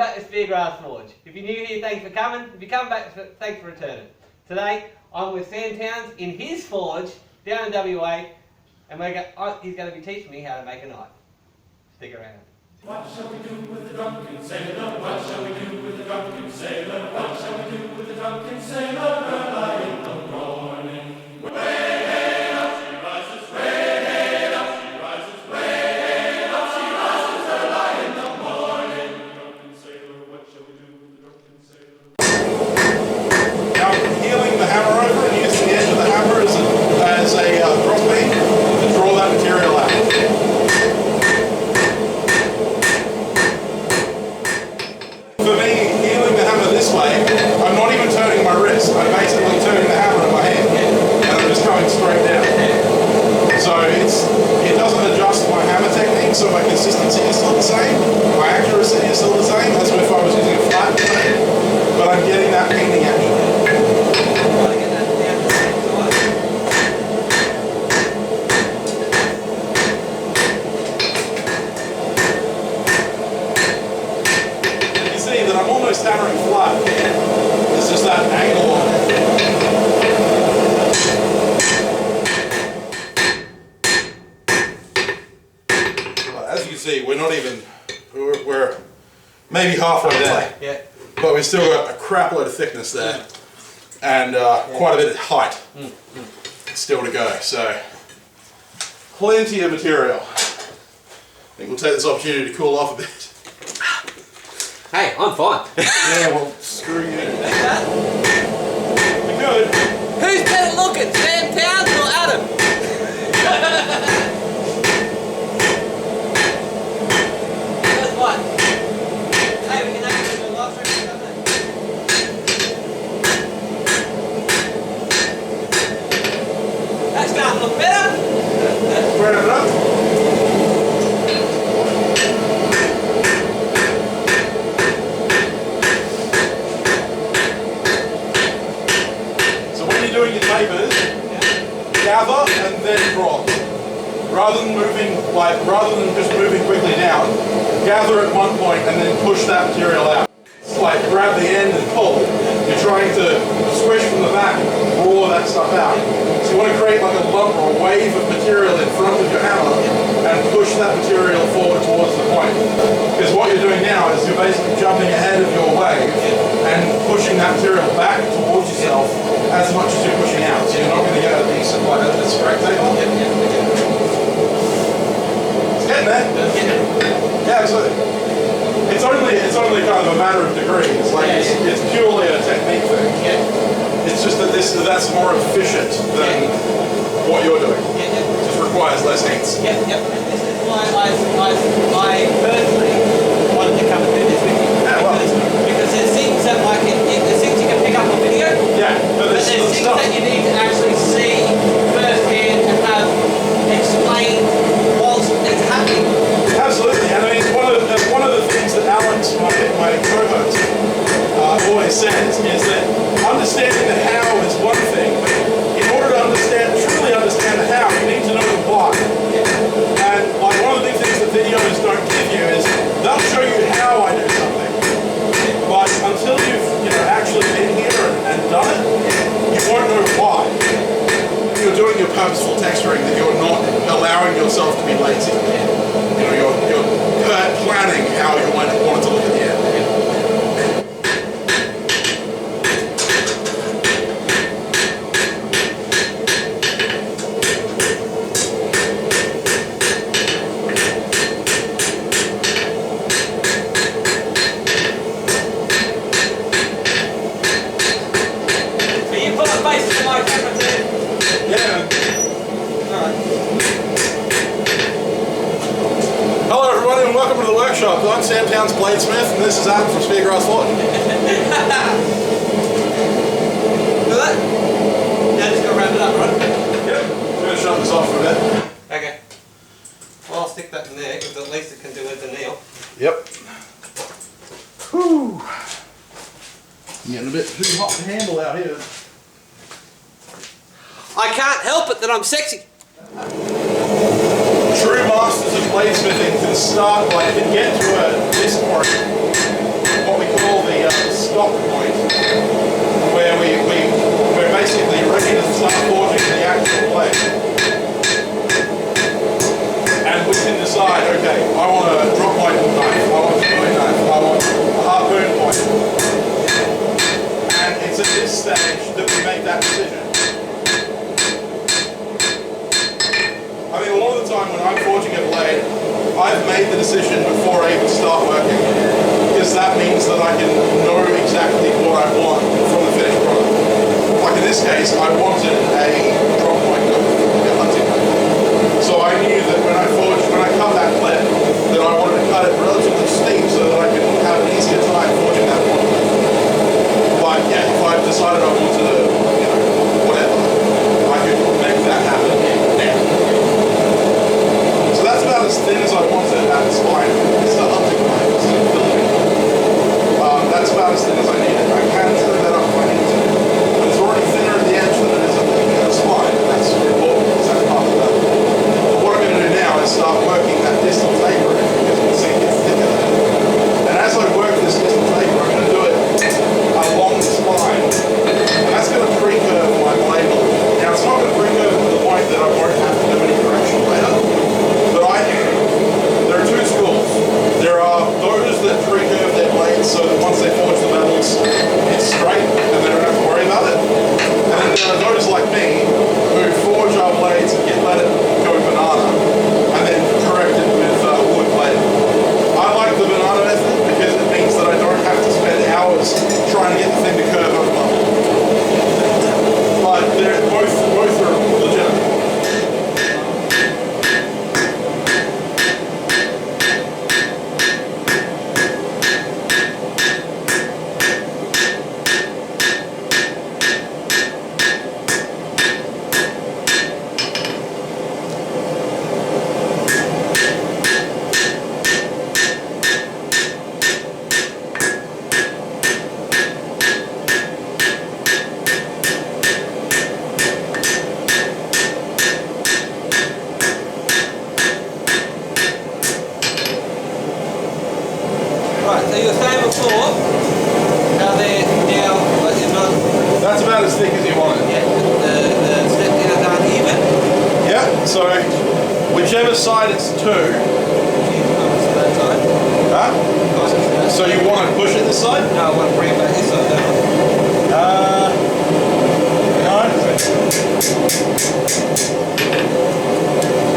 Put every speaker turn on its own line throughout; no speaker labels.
back to Speargrass Forge. If you're new here, thanks for coming. If you're coming back, thanks for returning. Today, I'm with Sam Towns in his forge down in WA, and he's going to be teaching me how to make a knife. Stick around.
What shall we do with the drunken sailor? What shall we do with the drunken sailor? What shall we do with the drunken sailor early in the morning? Way up she rises, way up she rises, way up she rises early in the morning. Drunken sailor, what shall we do with the drunken sailor?
Now, heeling the hammer over and using the edge of the hammer as a cross beam to draw that material out. For me, heeling the hammer this way, I'm not even turning my wrist. I'm basically turning the hammer in my hand, and I'm just going straight down. So it doesn't adjust my hammer technique, so my consistency is still the same, my accuracy is still the same, as if I was using a flat blade, but I'm getting that painting action. Hammering flat. It's just that angle on it. Well, as you can see, we're maybe halfway there.
Yeah.
But we've still got a crap load of thickness there. And quite a bit of height still to go. So plenty of material. I think we'll take this opportunity to cool off a bit.
Hey, I'm fine.
Yeah, well, screw you. We're good.
Who's better looking, Sam Towns or Adam? Guess what? Hey, we can actually do a live stream, can't we? That's starting to look better.
Spread it up. Doing your tapers, gather and then drop. Rather than just moving quickly down, gather at one point and then push that material out. It's like grab the end and pull. You're trying to squish from the back, roar that stuff out. So you want to create like a lump or a wave of material in front of your hammer and push that material forward towards the point. Because what you're doing now is you're basically jumping ahead of your wave and pushing that material back towards yourself as much as you're pushing out, so you're not going to get a decent, like a straight table. It's getting there. Yeah, absolutely. It's only kind of a matter of degrees. Like it's purely a technique thing. It's just that that's more efficient than what you're doing. It just requires less hands.
Yep. This is why I personally wanted to come and do this with you.
Yeah, well.
Because there's things that there's things you can pick up on video.
Yeah,
but there's things that you need to actually see firsthand and have explained whilst it's happening.
Absolutely, and I mean one of the things that Alex, my co-host, always says is that understanding the how is one thing, but in order to truly understand the how, you need to know the why. And like one of the big things that videos don't give you is they'll show you how I do something, but until you've actually been here and done it, you won't know why. You're doing your purposeful texturing, that you're not allowing yourself to be lazy. You're planning how you want it to look at the end. I'm Sam Towns Bladesmith, and this is Adam from Speargrass.
Do that? Now just go wrap it up, right?
Yep. I'm going to shut this off for a bit.
Okay. Well, I'll stick that in there, because at least it can do it to Neil.
Yep. Whew. I'm getting a bit too hot to handle out here.
I can't help it that I'm sexy.
True masters of bladesmithing can get to this point this case, I wanted a drop point gun, a hunting gun. So I knew that when I cut that clip, that I wanted to cut it relatively steep so that I could have an easier time forging that point. But yeah, if I decided I wanted to, whatever, I could make that happen now. So that's about as thin as I wanted at the spine. It's the hunting knife, it's the Philippine. That's about as thin as I needed. I can trim that up if I need to. But it's already thinner at the edge than it is at the spine, and that's important because that's part of that. But what I'm going to do now is start working that distal taper in, because you can see it's thicker there. And as I work this distal taper, I'm going to do it along the spine. And that's going to pre-curve my blade a little bit. Now it's not going to pre-curve to the point that I won't have to do any correction later. But there are two schools. There are those that pre-curve their blades so that once they forge the metals, it's straight and they don't have to worry about it. And then there are those like me who forge our blades and let it go banana and then correct it with wood plating. I like the banana method because it means that I don't have to spend hours trying to get the thing to curve up above. But both are legitimate.
Right, so you were saying before, how they're now, but you're not,
That's about as thick as you want it.
yeah, the step down aren't even.
Yeah, so whichever side it's to,
That side.
huh? So you want to push it this side?
No, I want to bring it back this side down.
No.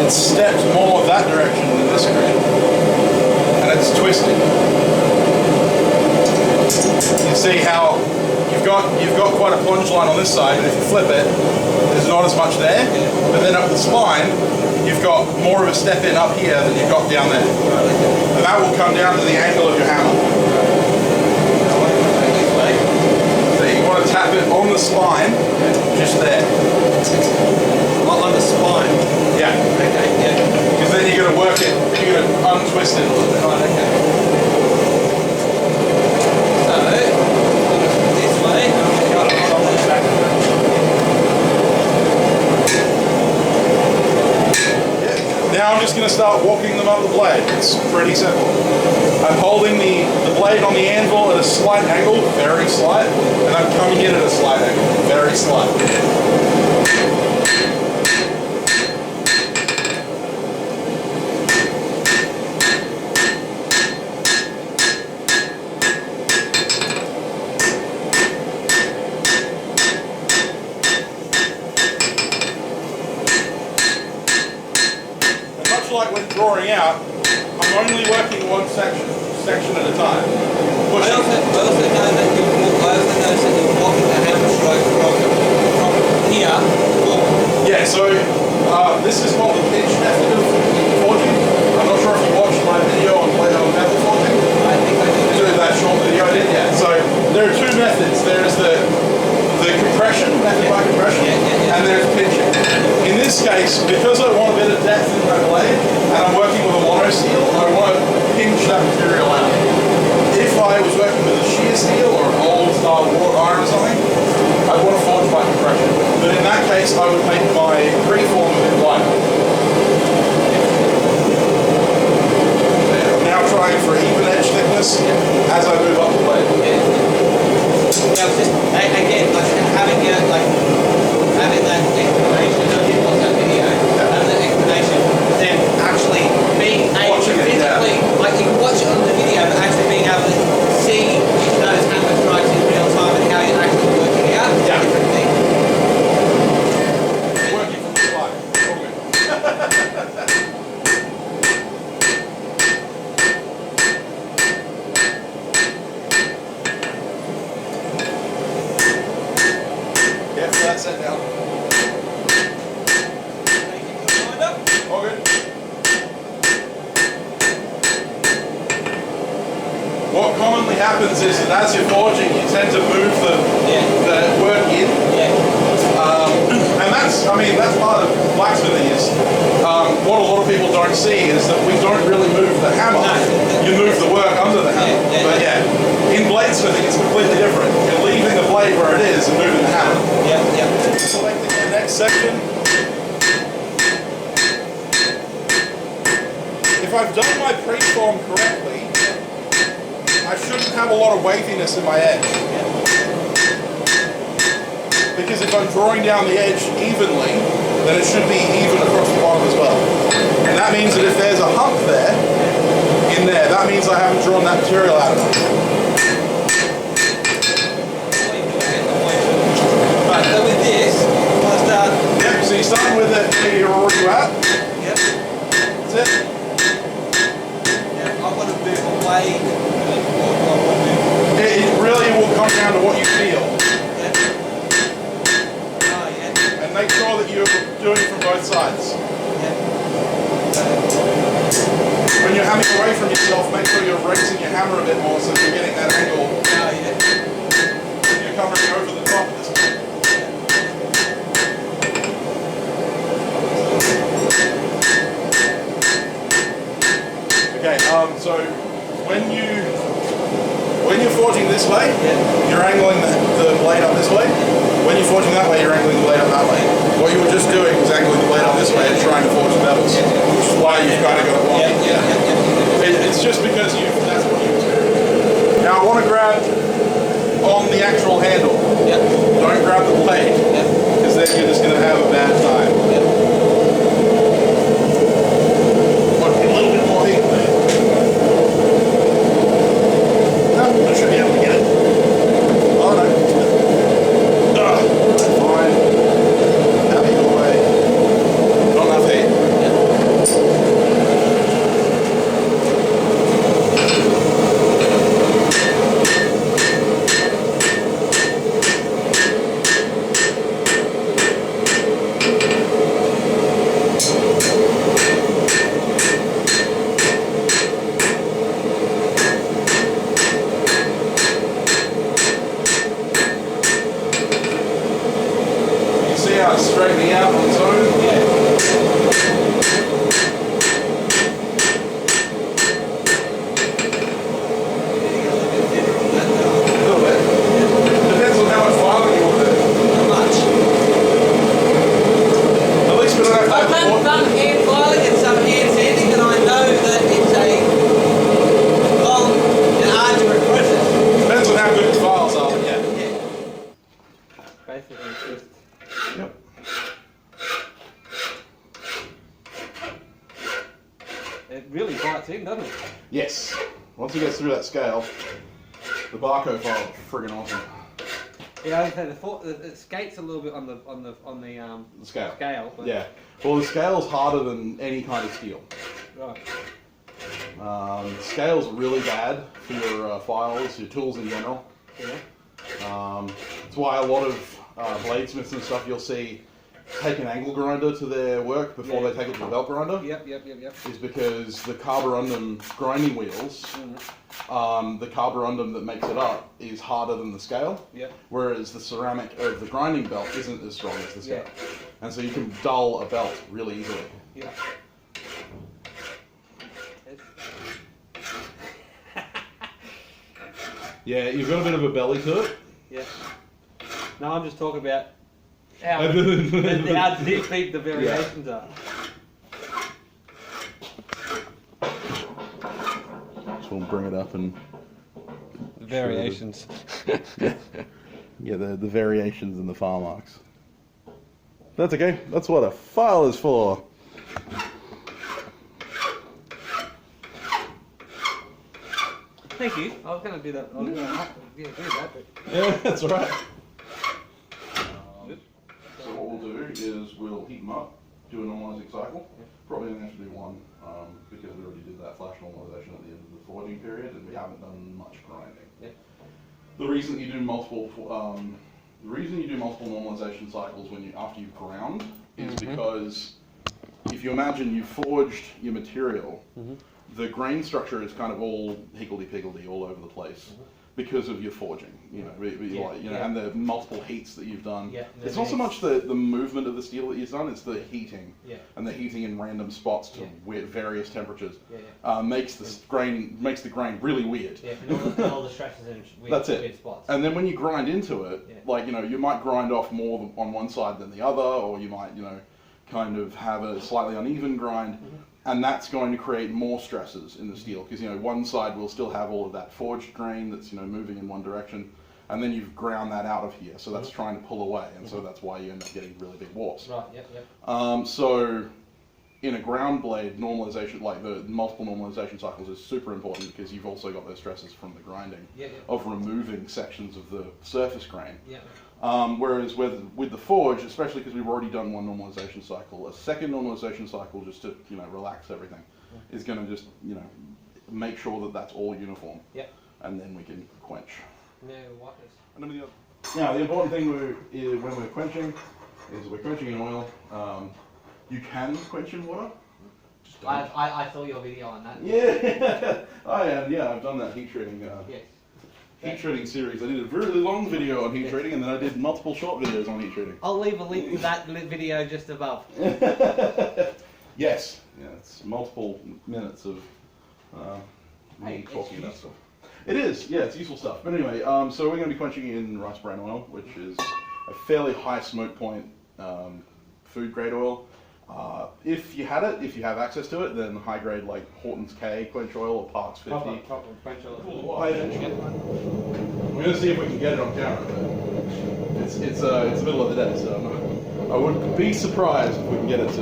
It steps more that direction than this direction. And it's twisted. You see how you've got quite a plunge line on this side, but if you flip it, there's not as much there. But then up the spine, you've got more of a step in up here than you've got down there. And that will come down to the angle of your hammer. So you want to tap it on the spine, just there.
On the spine.
Yeah.
Okay, yeah.
Because then you're going to work it, you're going to untwist it a little bit.
Right, okay. So, this way,
Now I'm just going to start walking them up the blade. It's pretty simple. I'm holding the blade on the anvil at a slight angle, very slight, and I'm coming in at a slight angle, very slight. Like when drawing out, I'm only working one section at a time.
I also know that you're walking the hammer stroke from here forward.
Yeah, so this is called the pinch method of forging. I'm not sure if you watched my video on metal forging.
I think I did.
That short video I did, yeah. So there are two methods. There's the compression, method by compression, and there's pinching. In this case, because I want a bit of depth in my blade, and I'm working with a mono steel, I want to pinch that material out. If I was working with a shear steel or an old style wrought iron or something, I'd want to forge by compression. But in that case, I would make my preform a bit wider. I'm now trying for even edge thickness as I move up the blade.
Yeah, again, having that explanation, I did watch that video, having that explanation, then actually being able to physically, like you can watch it on the video, but actually being able to see those hammer strikes in real time and how you're actually working out different things.
Working from the slide. set down. All good. What commonly happens is that as you're forging, you tend to move the work in. And that's, I mean, that's part of blacksmithing is, what a lot of people don't see is that we don't really move the hammer. You move the work under the hammer. But yeah, in bladesmithing it's completely different. You're leaving the blade where it is and moving the hammer. Selecting the next section. If I've done my preform correctly, I shouldn't have a lot of weightiness in my edge. Because if I'm drawing down the edge evenly, then it should be even across the bottom as well. And that means that if there's a hump there, in there, that means I haven't drawn that material out enough.
Right, so with this, I'll start.
Yep, so you're starting with it where you're already at.
Yep.
That's it.
Now, I want to move away.
It really will come down to what you feel. Make sure that you're doing it from both sides. When you're hammering away from yourself, make sure you're raising your hammer a bit more so you're getting that angle. You're covering over the top at this point. Okay, so when you're forging this way, you're angling the blade up this way. When you're forging that way, you're angling the blade up that way. What you were just doing was angling the blade up this way and trying to forge the bevels, which is why you've kind of got it wonky. It's just because that's what you do. Now I want to grab on the actual handle. Don't grab the blade, because then you're just going to have a bad time. Want a little bit more heat there. No, I should be able to get it. Oh no. Fine. Now either way. Not enough heat. Straightening out on its own. A little bit. Depends on how much filing you want to do.
How much?
At least we don't have to
I've done some hand filing and some hand sanding, and I know that it's a long and arduous process.
Depends on how good the files are, but yeah.
Basically, it's just.
Yep.
It really bites in, doesn't it?
Yes. Once it gets through that scale, the barcode file is friggin' awesome.
Yeah, I would say the skate's a little bit on the
scale.
But
Yeah. Well, the scale's harder than any kind of steel.
Right.
The scale's really bad for your files, your tools in general.
Yeah.
That's why a lot of bladesmiths and stuff you'll see take an angle grinder to their work before they take it to a belt grinder.
Yep.
Is because the carborundum grinding wheels, the carborundum that makes it up is harder than the scale.
Yep. Whereas
the ceramic of the grinding belt isn't as strong as the scale. And so you can dull a belt really easily.
Yeah.
Yeah, you've got a bit of a belly to it.
Yeah. No, I'm just talking about how deep the variations are.
So we'll bring it up and...
The variations.
Yeah, the variations in the file marks. That's okay. That's what a file is for.
Thank you. I was going to do that. I was going to do that. But...
Yeah, that's right. So what we'll do is we'll heat them up, do a normalizing cycle. Probably only have to do one because we already did that flash normalization at the end of the forging period and we haven't done much grinding.
Yeah.
The reason you do multiple the reason you do multiple normalization cycles after you've ground is because if you imagine you've forged your material, the grain structure is kind of all higgledy-piggledy all over the place because of your forging, and the multiple heats that you've done. Yeah, it's not so much the movement of the steel that you've done, it's the heating. Yeah. And the heating in random spots to various temperatures makes the grain really weird. Yeah,
and all the stresses in weird spots.
And then when you grind into it, like, you might grind off more on one side than the other, or you might, kind of have a slightly uneven grind. And that's going to create more stresses in the steel because one side will still have all of that forged grain that's moving in one direction, and then you've ground that out of here, so that's trying to pull away, and so that's why you end up getting really big warps.
Right. Yep.
So in a ground blade, normalization, like the multiple normalization cycles, is super important because you've also got those stresses from the grinding of removing sections of the surface grain. Yeah. Whereas with the forge, especially because we've already done one normalization cycle, a second normalization cycle just to relax everything is going to just make sure that that's all uniform. Yep. And then we can quench.
No waters.
Now the important thing when we're quenching is we're quenching in oil. You can quench in water. Just don't.
I saw your video on that.
Yeah, I am. Yeah, I've done that heat treating. Yes. Heat treating series. I did a really long video on heat treating, and then I did multiple short videos on heat treating.
I'll leave a link to that video just above.
Yes, yeah, it's multiple minutes of me talking about stuff. It is, yeah, it's useful stuff. But anyway, so we're going to be quenching in rice bran oil, which is a fairly high smoke point food grade oil. If you have access to it, then high grade like Horton's K quench oil or Parks 50.
Quench oil.
We're going to see if we can get it on camera, but it's the middle of the day, so I would be surprised if we can get it to.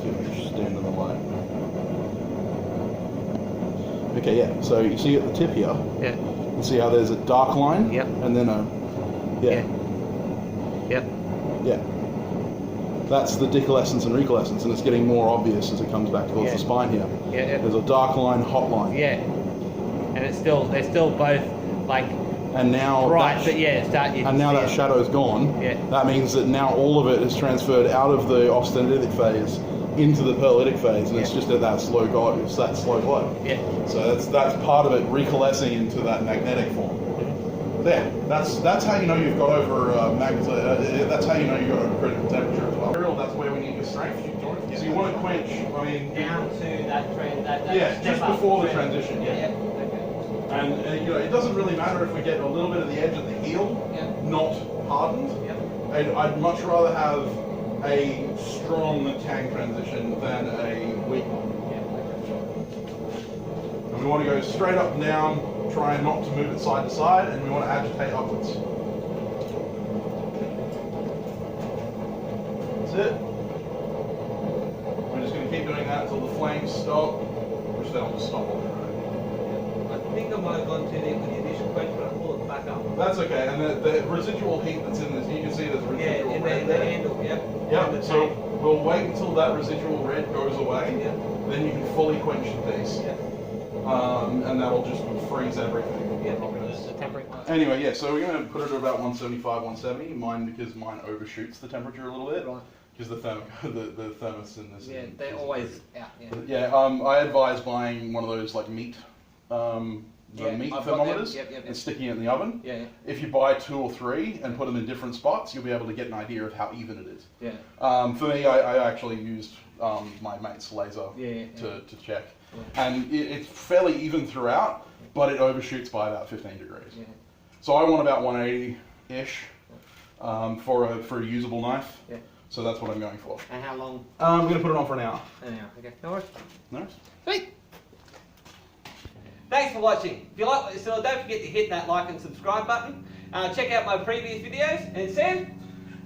See if we can stand in the light. Okay, yeah. So you see at the tip here. Yeah. You see how there's a dark line?
Yep.
And then a... Yeah.
Yep.
Yeah. That's the decoalescence and recoalescence, and it's getting more obvious as it comes back towards the spine here. Yeah. There's a dark line, hot line.
Yeah. And they're still both like...
And now...
Right, but
and now that shadow's gone. Yeah. That means that now all of it is transferred out of the austenitic phase into the pearlitic phase, and it's just at that slow glow. It's that slow glow. Yeah. So that's part of it recoalescing into that magnetic form. There. That's how you know you've got over that's how you know you've got over critical temperature as well. That's where we need your strength. So you want to quench. I mean,
down to that trend. That
just before the transition.
Yeah.
Okay. And it doesn't really matter if we get a little bit of the edge of the heel, not hardened. Yeah. I'd much rather have a strong tang transition than a weak one. And we want to go straight up and down, try not to move it side to side, and we want to agitate upwards. That's it. We're just going to keep doing that until the flames stop, which they'll just stop on their own.
I think I might have gone too deep with the initial quench, but I'll pull it back up.
That's okay, and the residual heat that's in this, you can see there's residual red
the handle,
Yep, so we'll wait until that residual red goes away, then you can fully quench the piece. And that'll just freeze everything. Anyway, yeah, so we're going to put it at about 175, 170. Because mine overshoots the temperature a little bit. Right. Because the thermos in this.
Yeah, they're always out.
I advise buying one of those like meat meat thermometers and sticking it in the oven. Yeah. If you buy 2 or 3 and put them in different spots, you'll be able to get an idea of how even it is. Yeah. For me, I actually used my mate's laser to check. Yeah. And it's fairly even throughout, but it overshoots by about 15 degrees. Yeah. So I want about 180-ish for a usable knife. Yeah. So that's what I'm going for.
And how long?
I'm going to put it on for an hour.
An hour, okay. No worries.
Nice.
Sweet. Thanks for watching. If you like what you saw, don't forget to hit that like and subscribe button. Check out my previous videos. And Sam?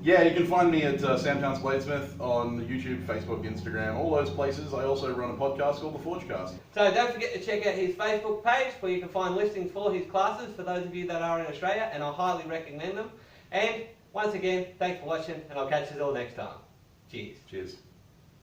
Yeah, you can find me at Sam Towns Bladesmith on YouTube, Facebook, Instagram, all those places. I also run a podcast called The Forgecast.
So don't forget to check out his Facebook page where you can find listings for his classes for those of you that are in Australia, and I highly recommend them. And once again, thanks for watching, and I'll catch you all next time. Cheers.
Cheers.